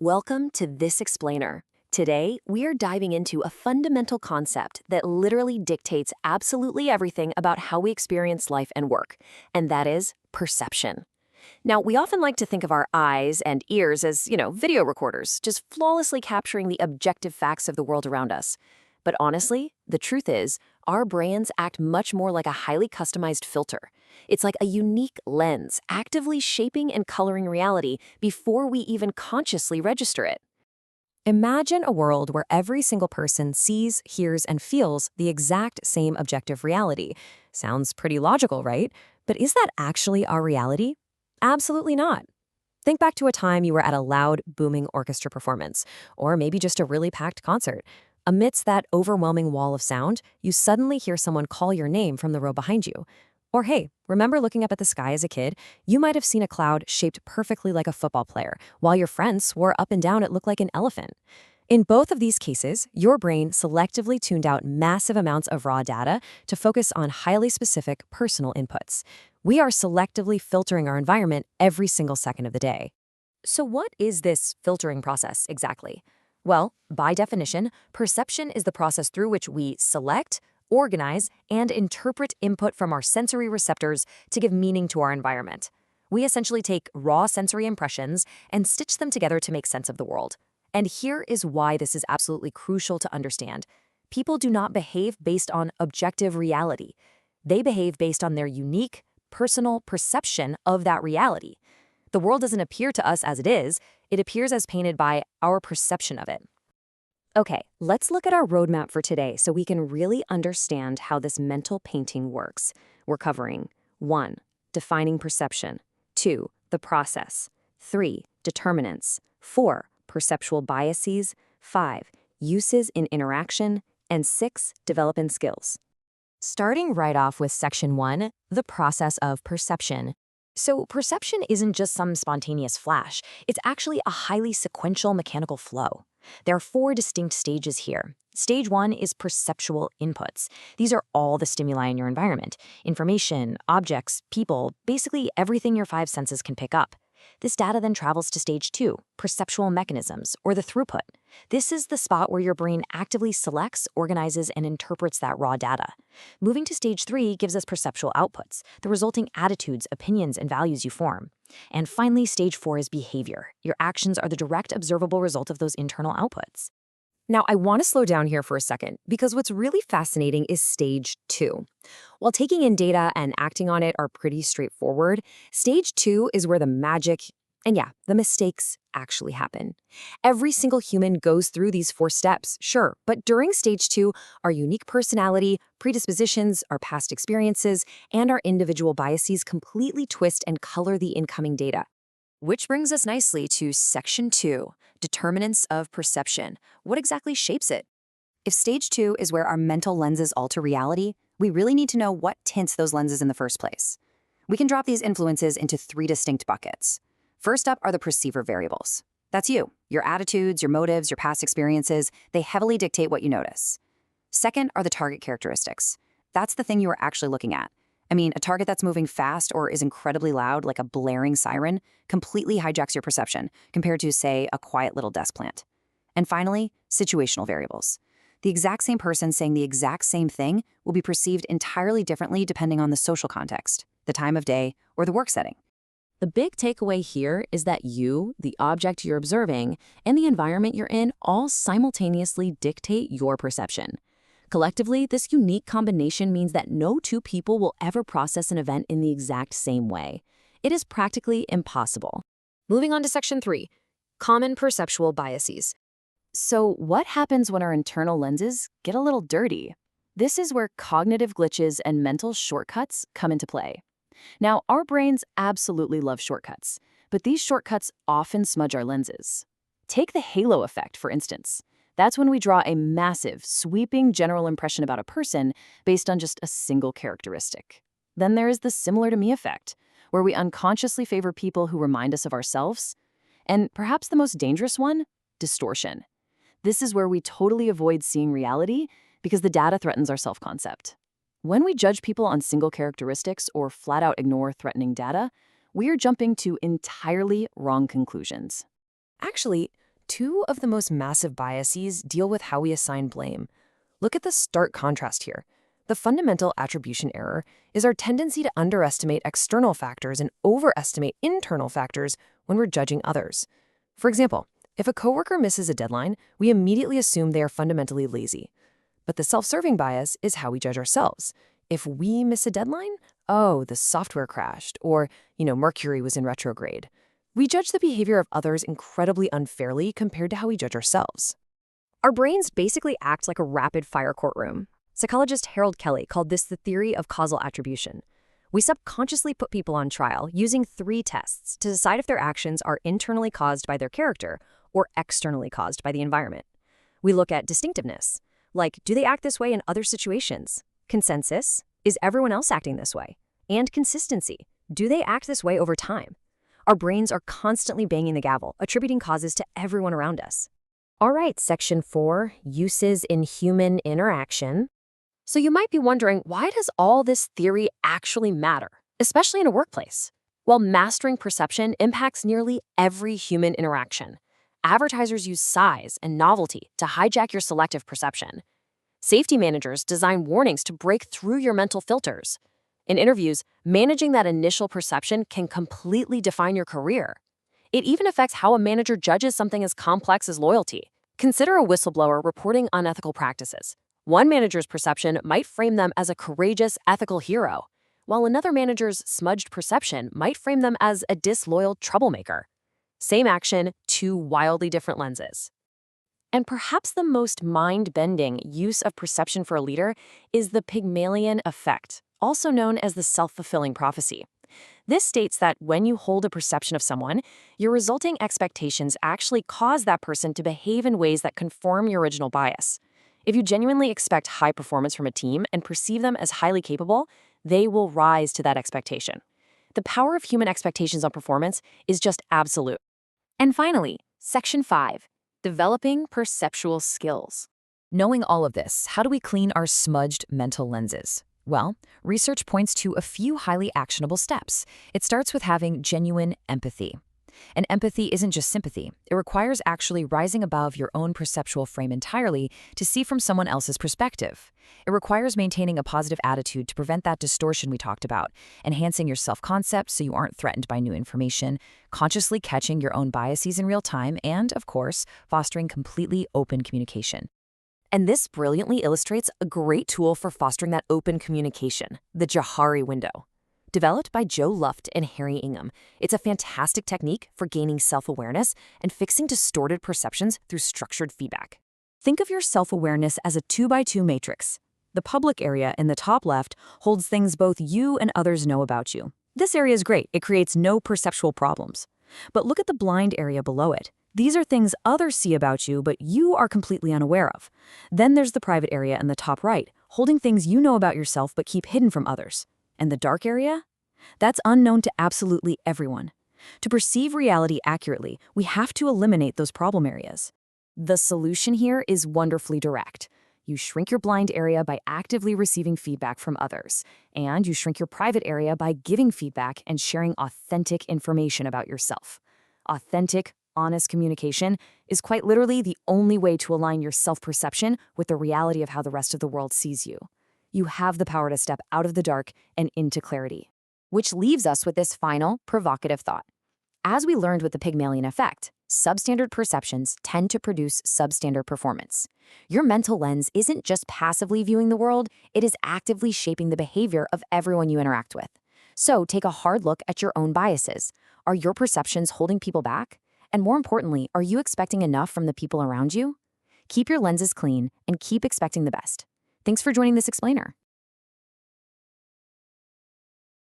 Welcome to This Explainer. Today, we are diving into a fundamental concept that literally dictates absolutely everything about how we experience life and work, and that is perception. Now, we often like to think of our eyes and ears as, video recorders, just flawlessly capturing the objective facts of the world around us. But honestly, the truth is, our brains act much more like a highly customized filter. It's like a unique lens, actively shaping and coloring reality before we even consciously register it. Imagine a world where every single person sees, hears, and feels the exact same objective reality. Sounds pretty logical, right? But is that actually our reality? Absolutely not. Think back to a time you were at a loud, booming orchestra performance, or maybe just a really packed concert. Amidst that overwhelming wall of sound, you suddenly hear someone call your name from the row behind you. Or hey, remember looking up at the sky as a kid? You might have seen a cloud shaped perfectly like a football player, while your friends swore up and down it looked like an elephant. In both of these cases, your brain selectively tuned out massive amounts of raw data to focus on highly specific personal inputs. We are selectively filtering our environment every single second of the day. So what is this filtering process exactly? Well, by definition, perception is the process through which we select, organize, and interpret input from our sensory receptors to give meaning to our environment. We essentially take raw sensory impressions and stitch them together to make sense of the world. And here is why this is absolutely crucial to understand. People do not behave based on objective reality. They behave based on their unique, personal perception of that reality. The world doesn't appear to us as it is, it appears as painted by our perception of it. Okay, let's look at our roadmap for today so we can really understand how this mental painting works. We're covering 1. Defining perception, 2. The process, 3. Determinants, 4. Perceptual biases, 5. Uses in interaction, and 6. Development skills. Starting right off with Section 1, the process of perception. So perception isn't just some spontaneous flash, it's actually a highly sequential mechanical flow. There are 4 distinct stages here. Stage 1 is perceptual inputs. These are all the stimuli in your environment: information, objects, people, basically everything your 5 senses can pick up. This data then travels to stage 2, perceptual mechanisms, or the throughput. This is the spot where your brain actively selects, organizes, and interprets that raw data. Moving to stage 3 gives us perceptual outputs, the resulting attitudes, opinions, and values you form. And finally, stage 4 is behavior. Your actions are the direct observable result of those internal outputs. Now, I want to slow down here for a second, because what's really fascinating is stage 2. While taking in data and acting on it are pretty straightforward, stage 2 is where the magic, and the mistakes actually happen. Every single human goes through these 4 steps, sure, but during stage 2, our unique personality, predispositions, our past experiences, and our individual biases completely twist and color the incoming data. Which brings us nicely to Section 2, Determinants of Perception. What exactly shapes it? If stage 2 is where our mental lenses alter reality, we really need to know what tints those lenses in the first place. We can drop these influences into 3 distinct buckets. First up are the perceiver variables. That's you. Your attitudes, your motives, your past experiences, they heavily dictate what you notice. Second are the target characteristics. That's the thing you are actually looking at. A target that's moving fast or is incredibly loud, like a blaring siren, completely hijacks your perception compared to, say, a quiet little desk plant. And finally, situational variables. The exact same person saying the exact same thing will be perceived entirely differently depending on the social context, the time of day, or the work setting. The big takeaway here is that you, the object you're observing, and the environment you're in all simultaneously dictate your perception. Collectively, this unique combination means that no 2 people will ever process an event in the exact same way. It is practically impossible. Moving on to Section 3, Common Perceptual Biases. So what happens when our internal lenses get a little dirty? This is where cognitive glitches and mental shortcuts come into play. Now, our brains absolutely love shortcuts, but these shortcuts often smudge our lenses. Take the halo effect, for instance. That's when we draw a massive, sweeping general impression about a person based on just a single characteristic. Then there is the similar to me effect, where we unconsciously favor people who remind us of ourselves. And perhaps the most dangerous one, distortion. This is where we totally avoid seeing reality because the data threatens our self-concept. When we judge people on single characteristics or flat out ignore threatening data, we are jumping to entirely wrong conclusions. Actually, two of the most massive biases deal with how we assign blame. Look at the stark contrast here. The fundamental attribution error is our tendency to underestimate external factors and overestimate internal factors when we're judging others. For example, if a coworker misses a deadline, we immediately assume they are fundamentally lazy. But the self-serving bias is how we judge ourselves. If we miss a deadline, oh, the software crashed, or, Mercury was in retrograde. We judge the behavior of others incredibly unfairly compared to how we judge ourselves. Our brains basically act like a rapid-fire courtroom. Psychologist Harold Kelly called this the theory of causal attribution. We subconsciously put people on trial using 3 tests to decide if their actions are internally caused by their character or externally caused by the environment. We look at distinctiveness, like do they act this way in other situations? Consensus, is everyone else acting this way? And consistency, do they act this way over time? Our brains are constantly banging the gavel, attributing causes to everyone around us. All right, section 4, uses in human interaction. So you might be wondering, why does all this theory actually matter, especially in a workplace? Well, mastering perception impacts nearly every human interaction. Advertisers use size and novelty to hijack your selective perception. Safety managers design warnings to break through your mental filters. In interviews, managing that initial perception can completely define your career. It even affects how a manager judges something as complex as loyalty. Consider a whistleblower reporting unethical practices. One manager's perception might frame them as a courageous, ethical hero, while another manager's smudged perception might frame them as a disloyal troublemaker. Same action, 2 wildly different lenses. And perhaps the most mind-bending use of perception for a leader is the Pygmalion effect, also known as the self-fulfilling prophecy. This states that when you hold a perception of someone, your resulting expectations actually cause that person to behave in ways that conform your original bias. If you genuinely expect high performance from a team and perceive them as highly capable, they will rise to that expectation. The power of human expectations on performance is just absolute. And finally, section 5, developing perceptual skills. Knowing all of this, how do we clean our smudged mental lenses? Well, research points to a few highly actionable steps. It starts with having genuine empathy. And empathy isn't just sympathy. It requires actually rising above your own perceptual frame entirely to see from someone else's perspective. It requires maintaining a positive attitude to prevent that distortion we talked about, enhancing your self-concept so you aren't threatened by new information, consciously catching your own biases in real time, and, of course, fostering completely open communication. And this brilliantly illustrates a great tool for fostering that open communication, the Johari window. Developed by Joe Luft and Harry Ingham, it's a fantastic technique for gaining self-awareness and fixing distorted perceptions through structured feedback. Think of your self-awareness as a 2x2 matrix. The public area in the top left holds things both you and others know about you. This area is great. It creates no perceptual problems. But look at the blind area below it. These are things others see about you, but you are completely unaware of. Then there's the private area in the top right, holding things you know about yourself but keep hidden from others. And the dark area? That's unknown to absolutely everyone. To perceive reality accurately, we have to eliminate those problem areas. The solution here is wonderfully direct. You shrink your blind area by actively receiving feedback from others, and you shrink your private area by giving feedback and sharing authentic information about yourself. Authentic, honest communication is quite literally the only way to align your self-perception with the reality of how the rest of the world sees you. You have the power to step out of the dark and into clarity. Which leaves us with this final, provocative thought. As we learned with the Pygmalion effect, substandard perceptions tend to produce substandard performance. Your mental lens isn't just passively viewing the world, it is actively shaping the behavior of everyone you interact with. So take a hard look at your own biases. Are your perceptions holding people back? And more importantly, are you expecting enough from the people around you? Keep your lenses clean and keep expecting the best. Thanks for joining this explainer.